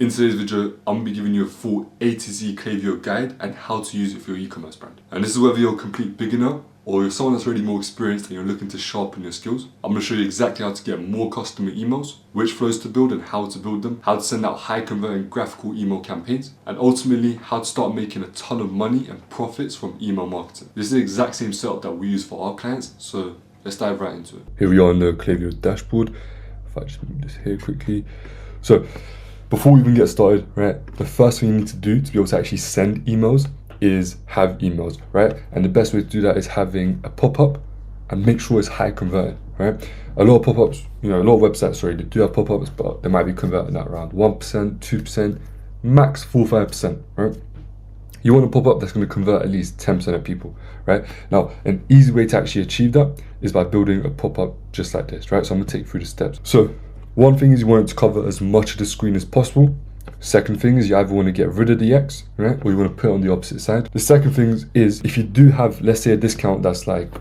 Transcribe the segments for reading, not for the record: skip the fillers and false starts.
In today's video, I'm going to be giving you a full A to Z Klaviyo guide and how to use it for your e-commerce brand. And this is whether you're a complete beginner or you're someone that's already more experienced and you're looking to sharpen your skills. I'm going to show you exactly how to get more customer emails, which flows to build and how to build them, how to send out high converting graphical email campaigns, and ultimately how to start making a ton of money and profits from email marketing. This is the exact same setup that we use for our clients, so let's dive right into it. Here we are on the Klaviyo dashboard. If I just move this here quickly. So before we even get started, right, the first thing you need to do to be able to actually send emails is have emails, right? And the best way to do that is having a pop-up and make sure it's high converting, right? A lot of pop-ups, a lot of websites, they do have pop-ups, but they might be converting at around 1%, 2%, max 4-5%, right? You want a pop-up that's going to convert at least 10% of people, right? Now, an easy way to actually achieve that is by building a pop-up just like this, right? So I'm going to take you through the steps. So one thing is you want it to cover as much of the screen as possible. Second thing is you either want to get rid of the X, right? Or you want to put it on the opposite side. The second thing is if you do have, let's say, a discount that's like,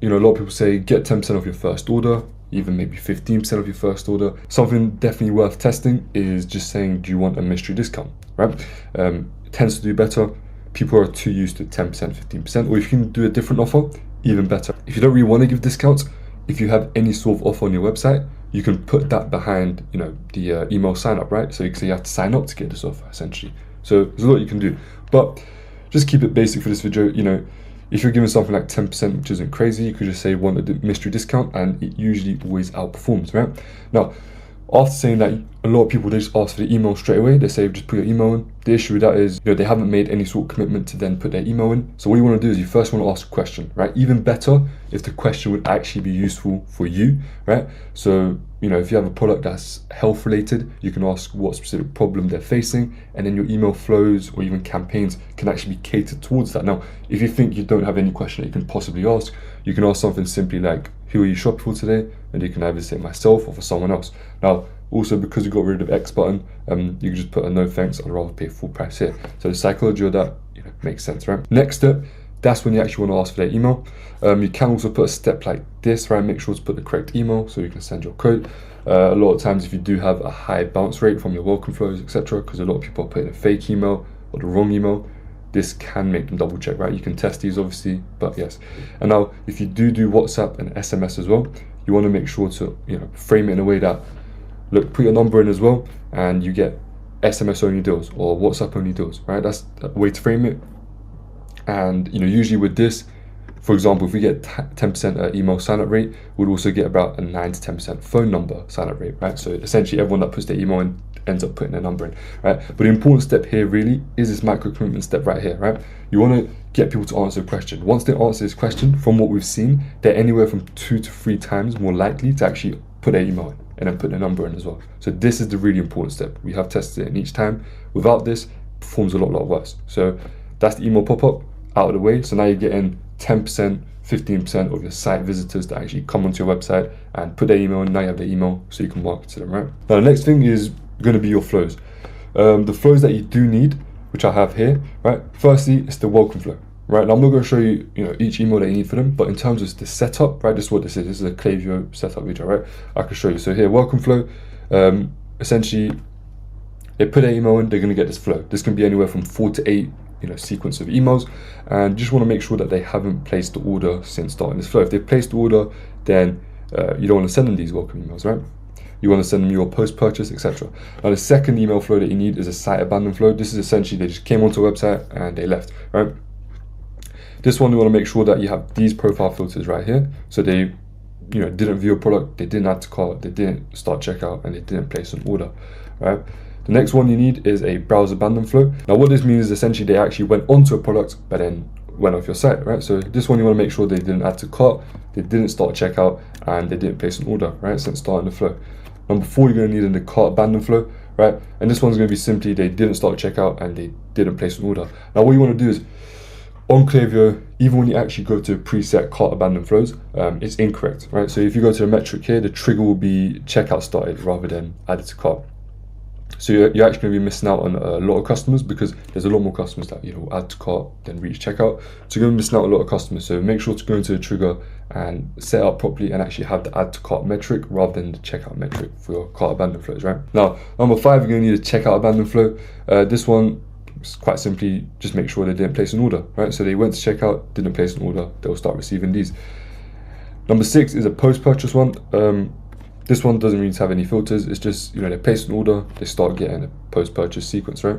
a lot of people say get 10% off your first order, even maybe 15% of your first order. Something definitely worth testing is just saying, do you want a mystery discount, right? It tends to do better. People are too used to 10%, 15%, or if you can do a different offer, even better. If you don't really want to give discounts, if you have any sort of offer on your website, you can put that behind, the email sign up, right? So you have to sign up to get this offer, essentially. So there's a lot you can do, but just keep it basic for this video. If you're giving something like 10%, which isn't crazy, you could just say want a mystery discount, and it usually always outperforms, right? Now, after saying that, a lot of people, they just ask for the email straight away. They say just put your email in. The issue with that is they haven't made any sort of commitment to then put their email in. So what you want to do is you first want to ask a question, right? Even better if the question would actually be useful for you, right? So if you have a product that's health related, you can ask what specific problem they're facing, and then your email flows or even campaigns can actually be catered towards that. Now, if you think you don't have any question that you can possibly ask, you can ask something simply like, who are you shopping for today? And you can either say myself or for someone else. Now, also because we got rid of X button, you can just put a no thanks, I'd rather pay full price here. So the psychology of that makes sense, right? Next step, that's when you actually want to ask for their email. You can also put a step like this, right? Make sure to put the correct email so you can send your code. A lot of times if you do have a high bounce rate from your welcome flows, etc., because a lot of people are putting a fake email or the wrong email, this can make them double check, right? You can test these obviously, but yes. And now if you do WhatsApp and SMS as well, you want to make sure to frame it in a way that, look, put your number in as well, and you get SMS only deals or WhatsApp only deals, right? That's a way to frame it. And usually with this, for example, if we get 10% email sign up rate, we'd also get about a 9 to 10% phone number sign up rate, right? So essentially everyone that puts their email in ends up putting their number in, right? But the important step here really is this micro commitment step right here, right? You want to get people to answer a question. Once they answer this question, from what we've seen, they're anywhere from 2 to 3 times more likely to actually put their email in and then put their number in as well. So this is the really important step. We have tested it, and each time without this, it performs a lot worse. So that's the email pop-up out of the way. So now you're getting 10%, 15% of your site visitors that actually come onto your website and put their email in. Now you have their email so you can market to them, right? Now the next thing is going to be your flows. The flows that you do need, which I have here, right? Firstly, it's the welcome flow, right? Now I'm not going to show you, each email that you need for them, but in terms of the setup, right? This is what this is. This is a Klaviyo setup video, right? I can show you. So here, welcome flow. Essentially, they put their email in, they're going to get this flow. This can be anywhere from 4 to 8 sequence of emails, and you just want to make sure that they haven't placed the order since starting this flow. If they've placed the order, then you don't want to send them these welcome emails, right? You want to send them your post-purchase, etc. Now the second email flow that you need is a site abandon flow. This is essentially they just came onto a website and they left, right? This one, you want to make sure that you have these profile filters right here. So they didn't view a product, they didn't add to cart, they didn't start checkout, and they didn't place an order, right? The next one you need is a browse abandon flow. Now what this means is essentially they actually went onto a product but then went off your site, right? So this one you want to make sure they didn't add to cart, they didn't start checkout, and they didn't place an order, right, since starting the flow. Number 4, you're going to need the cart abandon flow, right? And this one's going to be simply they didn't start checkout and they didn't place an order. Now what you want to do is on Klaviyo, even when you actually go to preset cart abandon flows, it's incorrect, right? So if you go to the metric here, the trigger will be checkout started rather than added to cart. So you're actually going to be missing out on a lot of customers, because there's a lot more customers that add to cart then reach checkout. So you're going to be missing out on a lot of customers. So make sure to go into the trigger and set up properly and actually have the add to cart metric rather than the checkout metric for your cart abandon flows, right? Now, number 5, you're going to need a checkout abandon flow. This one is quite simply just make sure they didn't place an order, right? So they went to checkout, didn't place an order, they'll start receiving these. Number 6 is a post-purchase one. This one doesn't really have any filters. It's just, they place an order, they start getting a post-purchase sequence, right?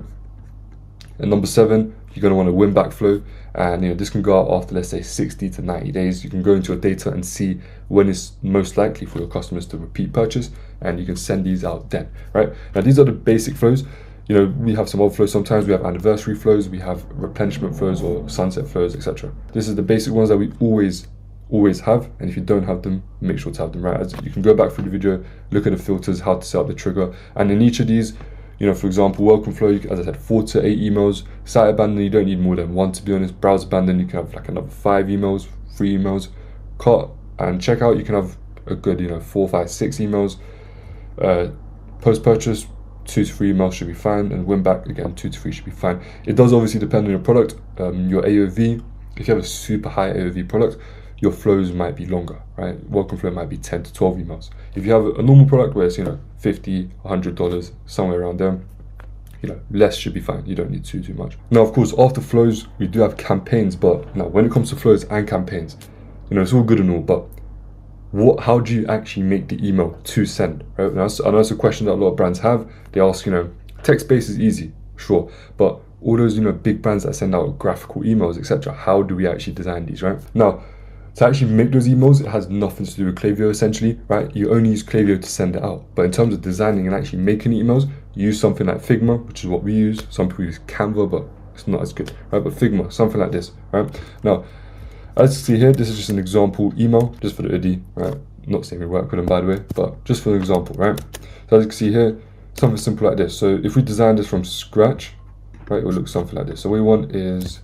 And number 7, you're going to want a win back flow. And this can go out after, let's say, 60 to 90 days. You can go into your data and see when it's most likely for your customers to repeat purchase, and you can send these out then, right? Now, these are the basic flows. We have some other flows. Sometimes we have anniversary flows, we have replenishment flows or sunset flows, etc. This is the basic ones that we always have, and if you don't have them, make sure to have them, right? As you can go back through the video, look at the filters, how to set up the trigger, and in each of these, for example, welcome flow, as I said, 4 to 8 emails. Site abandon, you don't need more than 1, to be honest. Browse abandon, you can have like another 5 emails, 3 emails. Cart and checkout, you can have a good 4, 5, 6 emails. Post purchase, 2 to 3 emails should be fine, and win back again, 2 to 3 should be fine. It does obviously depend on your product, your AOV. If you have a super high AOV product, your flows might be longer, right? Welcome flow might be 10 to 12 emails. If you have a normal product where it's $50, $100, somewhere around there, less should be fine. You don't need too much. Now, of course, after flows, we do have campaigns, but now when it comes to flows and campaigns, it's all good and all, but how do you actually make the email to send, right? I know it's a question that a lot of brands have. They ask, text-based is easy, sure, but all those, big brands that send out graphical emails, etc., how do we actually design these, right? Now, to actually make those emails, it has nothing to do with Klaviyo, essentially, right? You only use Klaviyo to send it out. But in terms of designing and actually making emails, you use something like Figma, which is what we use. Some people use Canva, but it's not as good, right? But Figma, something like this, right? Now, as you see here, this is just an example email, just for the ID, right? Not saying we work with them, by the way, but just for an example, right? So as you can see here, something simple like this. So if we design this from scratch, right, it will look something like this. So what we want is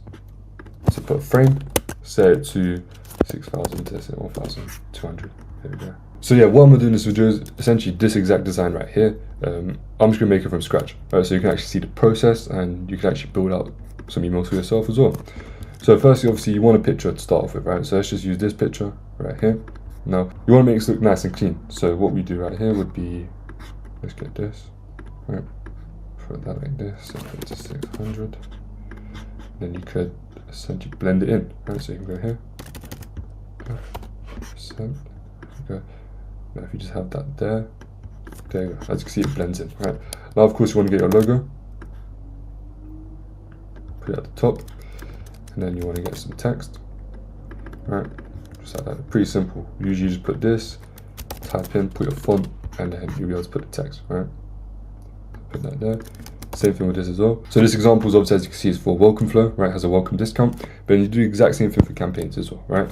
to put a frame, set it to 6,000 to 1,200. There we go. So yeah, what I'm gonna do in this video is essentially this exact design right here. I'm just gonna make it from scratch, right? So you can actually see the process, and you can actually build out some emails for yourself as well. So firstly, obviously, you want a picture to start off with, right? So let's just use this picture right here. Now, you want to make this look nice and clean. So what we do right here would be, let's get this, right? Put that like this, set it to 600. Then you could essentially blend it in, right? So you can go here. Okay. Now if you just have that there you go. As you can see, it blends in, right? Now of course you want to get your logo, put it at the top, and then you want to get some text, right? Just like that. Pretty simple. Usually just put this, type in, put your font, and then you'll be able to put the text, right? Put that there. Same thing with this as well. So this example is obviously, as you can see, is for welcome flow, right? It has a welcome discount, but you do the exact same thing for campaigns as well, right?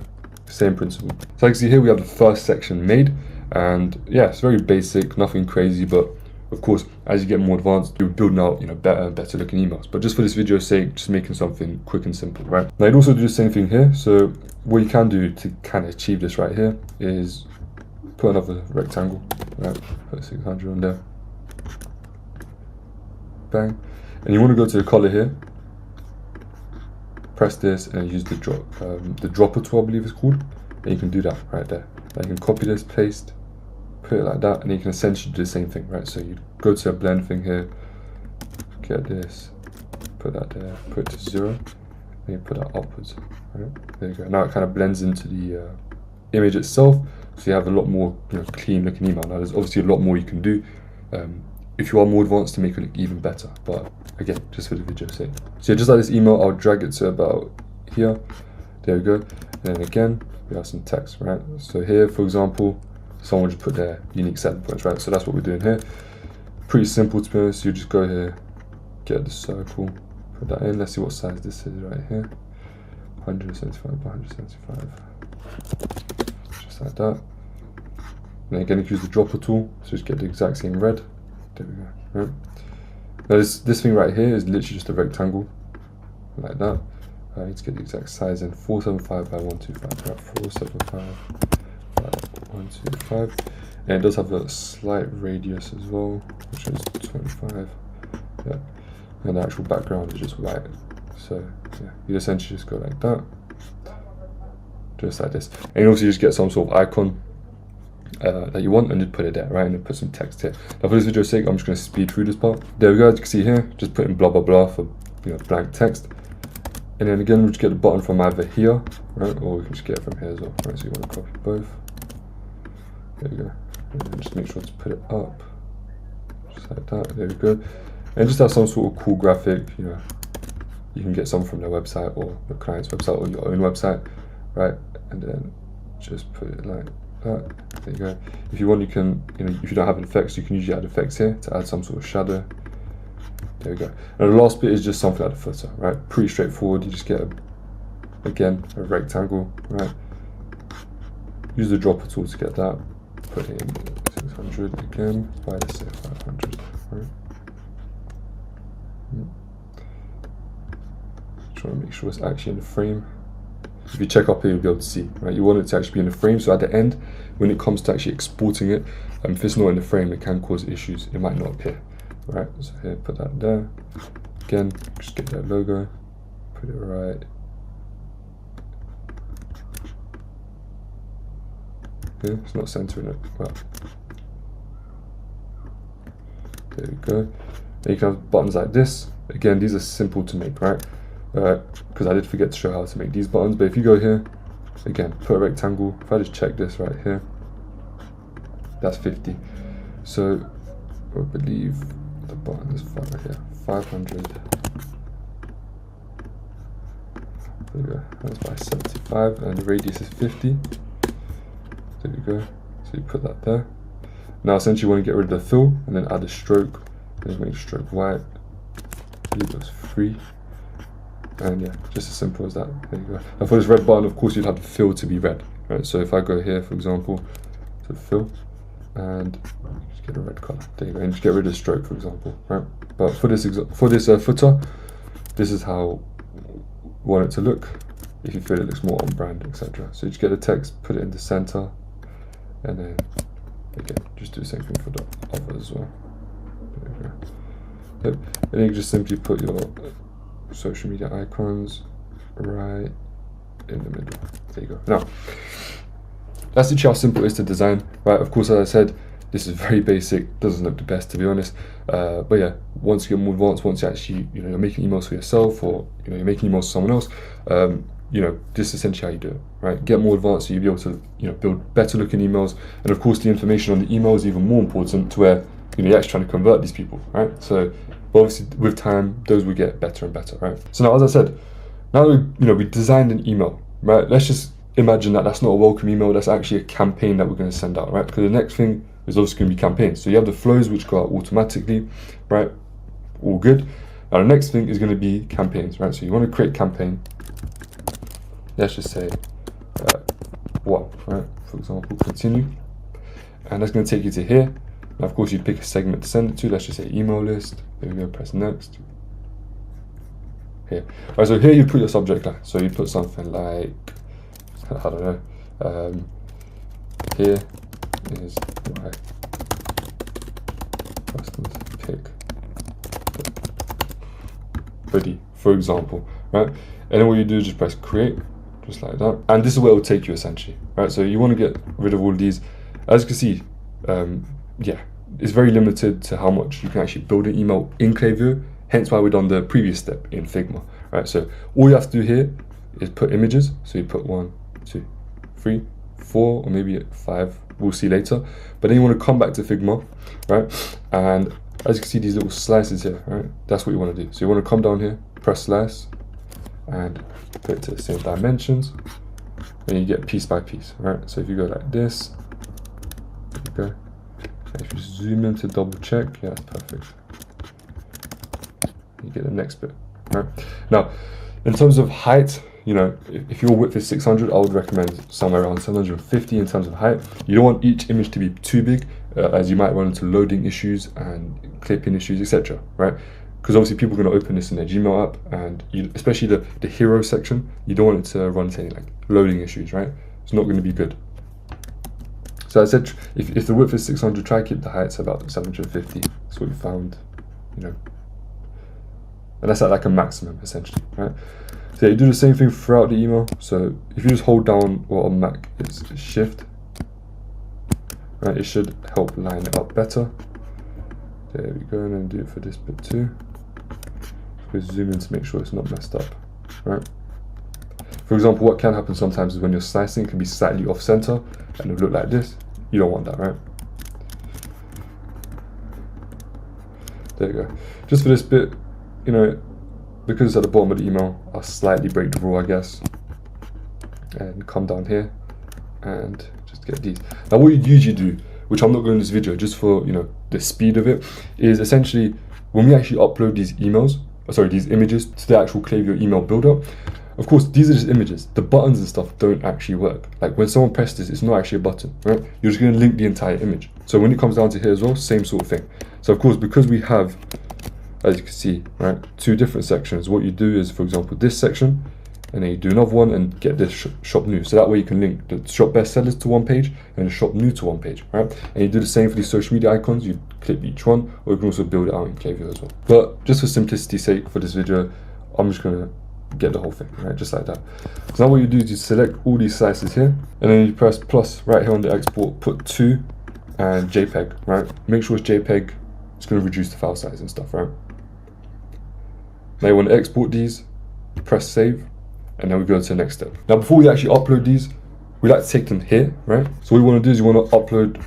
Same principle. So like you see here, we have the first section made, and yeah, it's very basic, nothing crazy, but of course, as you get more advanced, you're building out, better and better looking emails. But just for this video's sake, just making something quick and simple, right? Now, you'd also do the same thing here. So what you can do to kind of achieve this right here is put another rectangle, right? Put 600 on there. Bang. And you want to go to the color here. Press this and use the dropper tool, I believe it's called, and you can do that right there. Now you can copy this, paste, put it like that, and you can essentially do the same thing, right? So you go to a blend thing here, get this, put that there, put it to 0, and you put that upwards, right? There you go. Now it kind of blends into the image itself, so you have a lot more clean looking email. Now there's obviously a lot more you can do if you are more advanced to make it look even better, but again, just for the video's sake. So just like this email, I'll drag it to about here. There we go. And then again, we have some text, right? So here, for example, someone just put their unique selling points, right? So that's what we're doing here. Pretty simple to be honest. You just go here, get the circle, put that in. Let's see what size this is right here. 175 by 175. Just like that. And then again, you can use the dropper tool. So just get the exact same red. There we go, right? Now this thing right here is literally just a rectangle, like that. I need to get the exact size in, 475 by 125, right? 475 by 125. And it does have a slight radius as well, which is 25. Yeah, and the actual background is just white. So yeah, you essentially just go like that, just like this, and you also just get some sort of icon that you want and just put it there, right? And then put some text here. Now for this video's sake, I'm just going to speed through this part. There we go. As you can see here, just put in blah blah blah for blank text, and then again we'll just get the button from either here, right, or we can just get it from here as well, right? So you want to copy both. There we go, and then just make sure to put it up, just like that. There we go, and just have some sort of cool graphic. You can get some from their website or the client's website or your own website, right? And then just put it like that. There you go. If you want, you can, if you don't have effects, you can usually add effects here to add some sort of shadow. There we go. And the last bit is just something like the footer, right? Pretty straightforward. You just get again a rectangle, right? Use the dropper tool to get that. Put in 600 again by, let's say, 500, right? Trying to make sure it's actually in the frame. If you check up here, you'll be able to see, right? You want it to actually be in the frame, so at the end, when it comes to actually exporting it, if it's not in the frame, it can cause issues. It might not appear, right? So here, put that there. Again, just get that logo, put it right. Here, it's not centering it. Well, there you go. Then you can have buttons like this. Again, these are simple to make, right? Because I did forget to show how to make these buttons, but if you go here, again, put a rectangle. If I just check this right here, that's 50. So I believe the button is right here, 500. There we go, that's by 75, and the radius is 50. There we go, so you put that there. Now essentially you want to get rid of the fill, and then add a stroke, and then make the stroke white. Leave those free. And yeah, just as simple as that. There you go. And for this red button, of course, you'd have the fill to be red, right? So if I go here, for example, to fill, and just get a red color. There you go, and just get rid of the stroke, for example, right? But for this footer, this is how you want it to look. If you feel it looks more on brand, etc. So you just get the text, put it in the center, and then again, just do the same thing for the other as well. There you go. Yep. And you just simply put your social media icons right in the middle. There you go. Now, that's literally how simple it is to design, right? Of course, as I said, this is very basic, doesn't look the best, to be honest. But yeah, once you get more advanced, once you actually, you're making emails for yourself, or you're making emails for someone else, this is essentially how you do it, right? Get more advanced, so you'll be able to, build better looking emails, and of course, the information on the email is even more important to where you're actually trying to convert these people, right? So, but obviously, with time, those will get better and better, right? So now, as I said, now we designed an email, right? Let's just imagine that that's not a welcome email, that's actually a campaign that we're going to send out, right? Because the next thing is obviously going to be campaigns. So you have the flows which go out automatically, right? All good. Now the next thing is going to be campaigns, right? So you want to create a campaign. Let's just say one, right? For example, continue, and that's going to take you to here. Now, of course, you'd pick a segment to send it to. Let's just say email list. There we go. Press next. Here. All right. So here you put your subject line. So you put something like, I don't know. Here is my customers pick hoodie, for example, right? And then what you do is just press create, just like that. And this is where it will take you essentially, right? So you want to get rid of all of these. As you can see, yeah, it's very limited to how much you can actually build an email in Klaviyo, hence why we've done the previous step in Figma, right? So all you have to do here is put images. So you put 1, 2, 3, 4, or maybe 5, we'll see later. But then you want to come back to Figma, right? And as you can see, these little slices here, right? That's what you want to do. So you want to come down here, press slice, and put it to the same dimensions, and you get piece by piece, right? So if you go like this, there you go. And if you zoom in to double check, yeah, that's perfect. You get the next bit, right? Now, in terms of height, if your width is 600, I would recommend somewhere around 750 in terms of height. You don't want each image to be too big, as you might run into loading issues and clipping issues, etc., right? Because obviously people are going to open this in their Gmail app, and especially the hero section, you don't want it to run into any like loading issues, right? It's not going to be good. So I said, if the width is 600, try to keep the heights about 750. That's what we found, you know. And that's at like a maximum, essentially, right? So you do the same thing throughout the email. So if you just hold down, or on Mac it's Shift, right? It should help line it up better. There we go, and then do it for this bit too. We zoom in to make sure it's not messed up, right? For example, what can happen sometimes is when you're slicing, it can be slightly off center and it'll look like this. You don't want that, right? There you go. Just for this bit, you know, because it's at the bottom of the email, I'll slightly break the rule, I guess, and come down here and just get these. Now what you usually do, which I'm not going in this video, just for, you know, the speed of it, is essentially when we actually upload these emails, these images to the actual Klaviyo email builder. Of course, these are just images. The buttons and stuff don't actually work. Like when someone presses this, it's not actually a button, right? You're just going to link the entire image. So when it comes down to here as well, same sort of thing. So of course, because we have, as you can see, right, two different sections, what you do is, for example, this section, and then you do another one and get this shop new. So that way you can link the shop bestsellers to one page and the shop new to one page, right? And you do the same for these social media icons. You click each one, or you can also build it out in Klaviyo as well. But just for simplicity's sake for this video, I'm just going to get the whole thing, right, just like that. So now what you do is you select all these slices here, and then you press plus right here on the export, put 2 and JPEG, right? Make sure it's JPEG. It's going to reduce the file size and stuff, right? Now you want to export these, press save, and then we go to the next step. Now before we actually upload these, we like to take them here, right? So what you want to do is you want to upload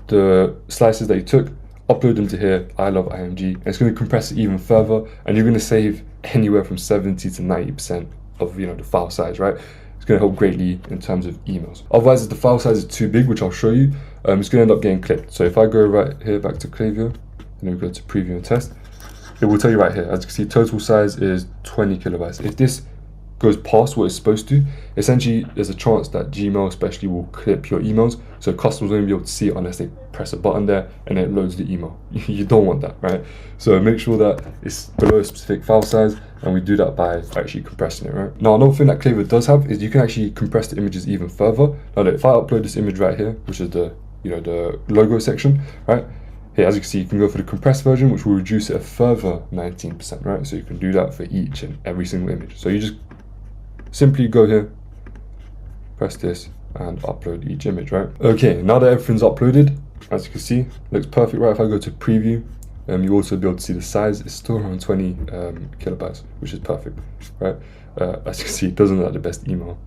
the slices that you took, upload them to here, I love IMG, and it's going to compress it even further, and you're going to save anywhere from 70 to 90% of, you know, the file size, right? It's going to help greatly in terms of emails. Otherwise, if the file size is too big, which I'll show you, it's going to end up getting clipped. So if I go right here back to Klaviyo, and then we go to preview and test, it will tell you right here, as you can see, total size is 20 kilobytes. If this goes past what it's supposed to, essentially there's a chance that Gmail especially will clip your emails, so customers won't be able to see it unless they press a button there and it loads the email. You don't want that, right? So make sure that it's below a specific file size, and we do that by actually compressing it, right? Now another thing that Klaviyo does have is you can actually compress the images even further. Now if I upload this image right here, which is the, you know, the logo section, right? Here, as you can see, you can go for the compressed version, which will reduce it a further 19%, right? So you can do that for each and every single image. So you just simply go here, press this, and upload each image, right? Okay, now that everything's uploaded, as you can see, looks perfect, right? If I go to preview, you also be able to see the size. It's still around 20 kilobytes, which is perfect, right? As you can see, it doesn't look like the best email.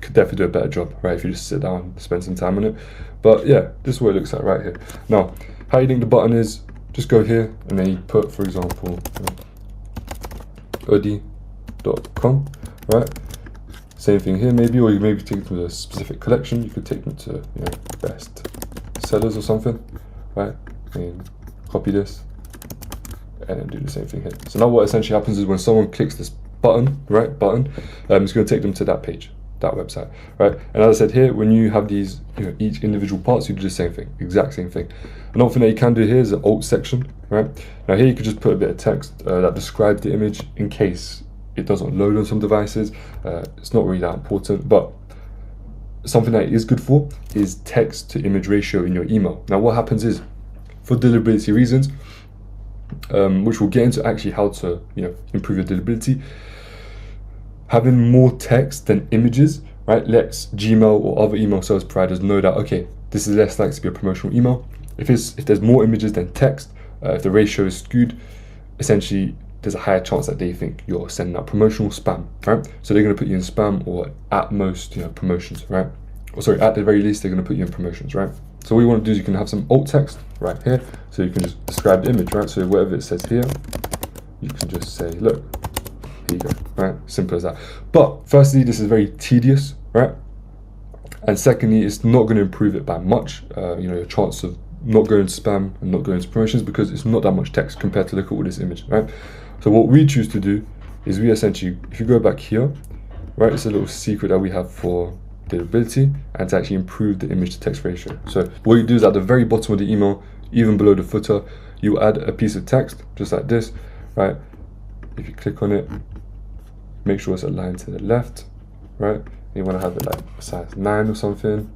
Could definitely do a better job, right? If you just sit down and spend some time on it. But yeah, this is what it looks like right here. Now, how you link the button is, just go here, and then you put, for example, odi.com, right? Same thing here maybe, or you maybe take it to a specific collection. You could take them to, you know, best sellers or something, right? And copy this and then do the same thing here. So now what essentially happens is when someone clicks this button, right, it's going to take them to that page, that website, right? And as I said here, when you have these, you know, each individual parts, you do the same thing, exact same thing. Another thing that you can do here is the alt section, right? Now here you could just put a bit of text that describes the image in case it doesn't load on some devices. It's not really that important, but something that it is good for is text to image ratio in your email. Now what happens is, for deliverability reasons, which we'll get into actually how to, you know, improve your deliverability, having more text than images, right, lets Gmail or other email service providers know that, okay, this is less likely to be a promotional email. If there's more images than text, if the ratio is skewed, essentially there's a higher chance that they think you're sending out promotional spam, right? So they're going to put you in spam, or at most, you know, promotions, right? Or sorry, at the very least, they're going to put you in promotions, right? So what you want to do is you can have some alt text right here, so you can just describe the image, right? So whatever it says here, you can just say, look, here you go, right? Simple as that. But firstly, this is very tedious, right? And secondly, it's not going to improve it by much. You know, your chance of not going to spam and not going to promotions, because it's not that much text compared to look at all this image, right? So what we choose to do is we essentially, if you go back here, right, it's a little secret that we have for deliverability and to actually improve the image to text ratio. So what you do is at the very bottom of the email, even below the footer, you add a piece of text just like this, right? If you click on it, make sure it's aligned to the left, right? And you want to have it like size 9 or something,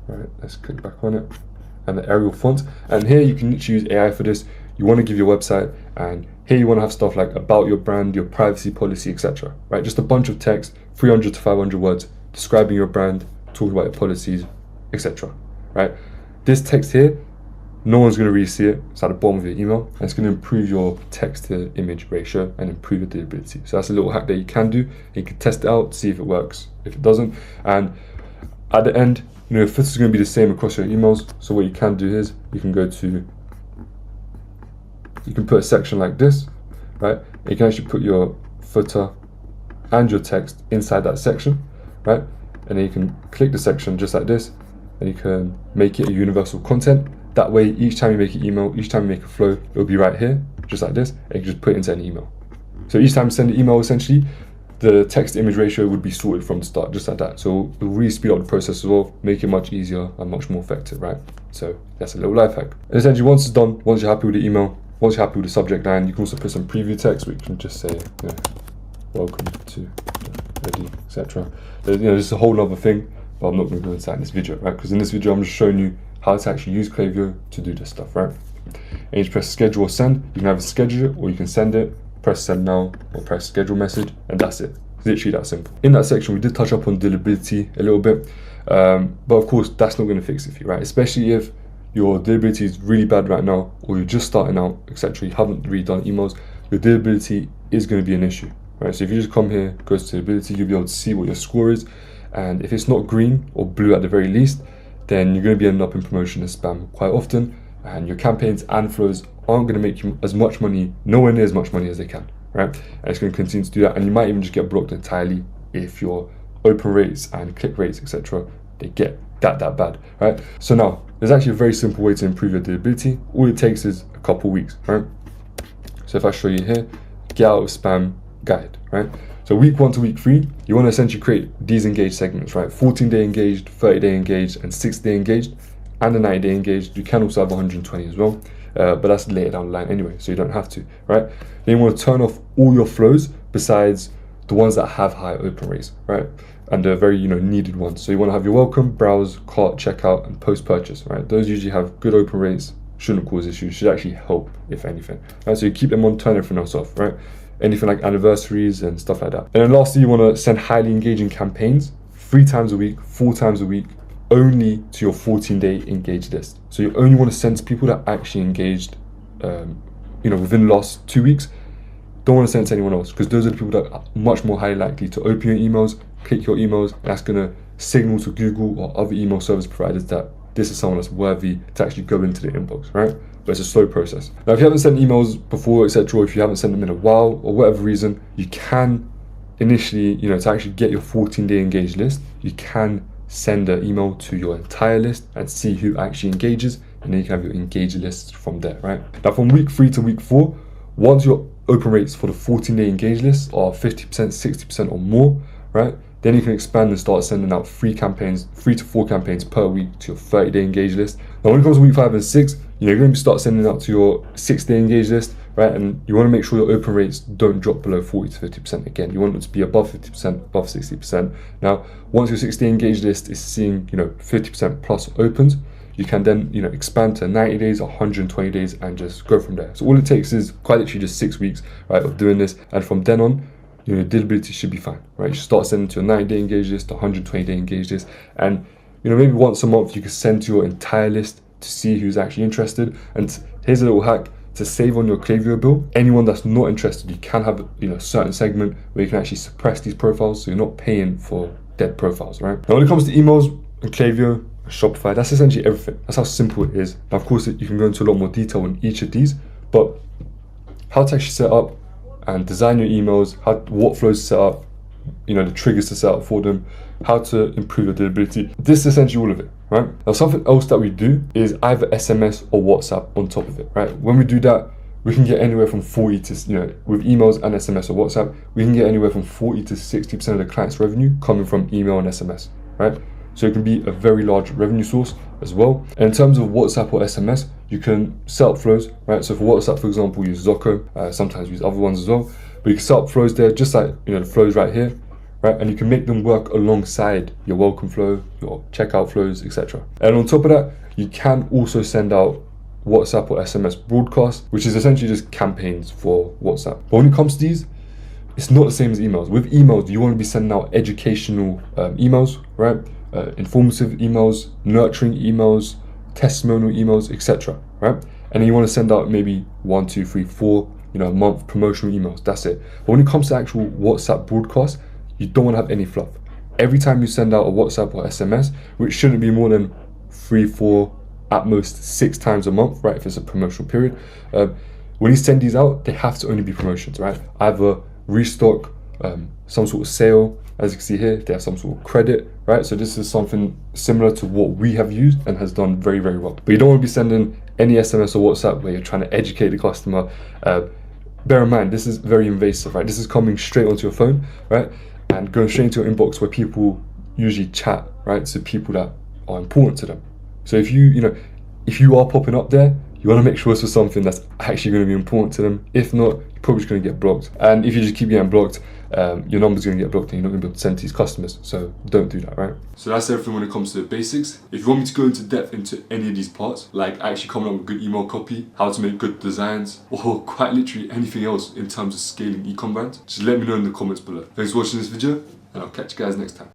right? Let's click back on it, and the Arial font. And here you can literally use AI for this. You want to give your website, and here you want to have stuff like about your brand, your privacy policy, etc. Right? Just a bunch of text, 300 to 500 words, describing your brand, talking about your policies, etc. Right? This text here, no one's going to really see it. It's at the bottom of your email, and it's going to improve your text to image ratio and improve your deliverability. So that's a little hack that you can do. You can test it out, see if it works. If it doesn't, and at the end, your footers are going to be the same across your emails. So what you can do is you can put a section like this, right? And you can actually put your footer and your text inside that section, right? And then you can click the section just like this, and you can make it a universal content. That way, each time you make an email, each time you make a flow, it'll be right here, just like this, and you can just put it into an email. So each time you send an email, essentially, the text to image ratio would be sorted from the start, just like that. So it'll really speed up the process as well, make it much easier and much more effective, right? So that's a little life hack. And essentially, once it's done, once you're happy with the email, once you're happy with the subject line, you can also put some preview text, which can just say, welcome to ready, etc. This is a whole nother thing, but I'm not going to go into that in this video, right? Because in this video, I'm just showing you how to actually use Klaviyo to do this stuff, right? And you just press schedule or send. You can either schedule it or you can send it, press send now or press schedule message, and that's it. It's literally that simple. In that section, we did touch up on deliverability a little bit, but of course, that's not going to fix it for you, right? Especially if your deliverability is really bad right now, or you're just starting out, etc. You haven't really done emails, your deliverability is going to be an issue, right? So if you just come here, go to deliverability, you'll be able to see what your score is, and if it's not green or blue at the very least, then you're going to be ending up in promotion and spam quite often, and your campaigns and flows aren't going to make you as much money, nowhere near as much money as they can, right? And it's going to continue to do that, and you might even just get blocked entirely if your open rates and click rates, etc., they get that bad, right? So now, there's actually a very simple way to improve your deliverability. All it takes is a couple weeks, right? So if I show you here, get out of spam guide, right? So week 1 to week 3, you want to essentially create these engaged segments, right? 14-day engaged, 30-day engaged, and 60-day engaged, and the 90-day engaged. You can also have 120 as well, but that's later down the line anyway, so you don't have to, right? Then you want to turn off all your flows besides the ones that have high open rates, right? And the very needed ones. So you want to have your welcome, browse, cart, checkout, and post-purchase, right? Those usually have good open rates, shouldn't cause issues, should actually help, if anything, right? So you keep them on, turn everything else off, right? Anything like anniversaries and stuff like that. And then lastly, you want to send highly engaging campaigns 3 times a week, 4 times a week, only to your 14-day engaged list. So you only want to send to people that actually engaged, within the last 2 weeks. Don't want to send it to anyone else, because those are the people that are much more highly likely to open your emails, click your emails, and that's going to signal to Google or other email service providers that this is someone that's worthy to actually go into the inbox, right? But it's a slow process. Now, if you haven't sent emails before, etc., or if you haven't sent them in a while, or whatever reason, you can initially, to actually get your 14-day engaged list, you can send an email to your entire list and see who actually engages, and then you can have your engaged list from there, right? Now, from week 3 to week 4, once your open rates for the 14-day engaged list are 50%, 60% or more, right? Then you can expand and start sending out 3 to 4 campaigns per week to your 30-day engaged list. Now, when it comes to week 5 and 6, you're going to start sending out to your 6-day engaged list, right? And you want to make sure your open rates don't drop below 40 to 50%. Again, you want them to be above 50%, above 60%. Now, once your 6-day engaged list is seeing, 50% plus opens, you can then, expand to 90 days, 120 days, and just go from there. So all it takes is quite literally just 6 weeks, right, of doing this. And from then on, your deliverability should be fine, right? You should start sending to a 90-day engaged list, 120-day engaged list, and maybe once a month you can send to your entire list to see who's actually interested. And here's a little hack to save on your Klaviyo bill. Anyone that's not interested, you can have a certain segment where you can actually suppress these profiles, so you're not paying for dead profiles, right? Now, when it comes to emails and Klaviyo, Shopify, that's essentially everything. That's how simple it is. Now, of course, you can go into a lot more detail on each of these, but how to actually set up and design your emails, what flows to set up, the triggers to set up for them, how to improve your deliverability. This is essentially all of it, right? Now, something else that we do is either SMS or WhatsApp on top of it, right? When we do that, we can get anywhere from 40 to, with emails and SMS or WhatsApp, we can get anywhere from 40 to 60% of the client's revenue coming from email and SMS, right? So it can be a very large revenue source as well. And in terms of WhatsApp or SMS, you can set up flows, right? So for WhatsApp, for example, use Zocco, sometimes use other ones as well. But you can set up flows there, just like the flows right here, right? And you can make them work alongside your welcome flow, your checkout flows, etc. And on top of that, you can also send out WhatsApp or SMS broadcasts, which is essentially just campaigns for WhatsApp. But when it comes to these, it's not the same as emails. With emails, you want to be sending out educational emails, right? Informative emails, nurturing emails, testimonial emails, etc. Right? And then you want to send out maybe 1, 2, 3, 4, a month promotional emails. That's it. But when it comes to actual WhatsApp broadcasts, you don't want to have any fluff. Every time you send out a WhatsApp or SMS, which shouldn't be more than 3, 4, at most 6 times a month, right? If it's a promotional period, when you send these out, they have to only be promotions, right? Either restock, some sort of sale, as you can see here, they have some sort of credit, right? So this is something similar to what we have used and has done very, very well. But you don't want to be sending any SMS or WhatsApp where you're trying to educate the customer. Bear in mind, this is very invasive, right? This is coming straight onto your phone, right? And going straight into your inbox where people usually chat, right? To people that are important to them. So if you are popping up there, you want to make sure it's for something that's actually going to be important to them. If not, you're probably just going to get blocked. And if you just keep getting blocked, your number's going to get blocked and you're not going to be able to send to these customers. So don't do that, right? So that's everything when it comes to the basics. If you want me to go into depth into any of these parts, like actually coming up with good email copy, how to make good designs, or quite literally anything else in terms of scaling e-com brands, just let me know in the comments below. Thanks for watching this video, and I'll catch you guys next time.